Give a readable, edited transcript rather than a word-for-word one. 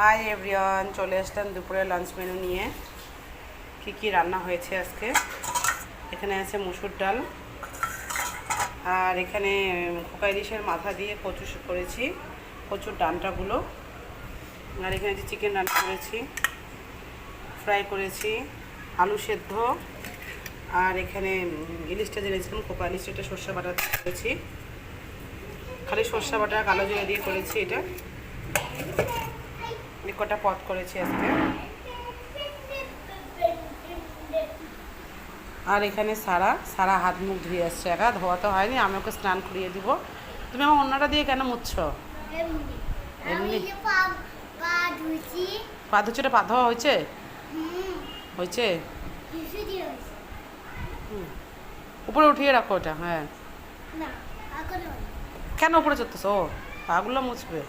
Hi everyone, চলে আসলাম দুপুরে lunch menu নিয়ে। কি রান্না হয়েছে আজকে। এখানে আছে মুসুর ডাল, আর এখানে খোকা ইলিশের মাথা দিয়ে কচু করেছি, কচুর ডাঁটাগুলো। আর এখানে যে চিকেন রান্না করেছি, ফ্রাই করেছি, আলু সেদ্ধ। আর এখানে ইলিশটা যে রেখেছিলাম, খোকা ইলিশটা, এটা সর্ষে বাটা করেছি, খালি সর্ষে বাটা কালো জিরা দিয়ে করেছি। এটা কটা পদ করেছি আজকে। আর এখানে সারা হাত মুখ ধুয়ে আসছে, একা ধোয়া তো হয়নি, আমি ওকে স্নান করিয়ে দিব। তুমি আমার অন্যটা দিয়ে কেন মুছছো? এমনি পা ধুচ্ছি, ওটা পা ধোয়া হয়েছে? হয়েছে। উপরে উঠিয়ে রাখো ওটা। হ্যাঁ, কেন উপরে চড়তেছো? পাগুলো মুছবে।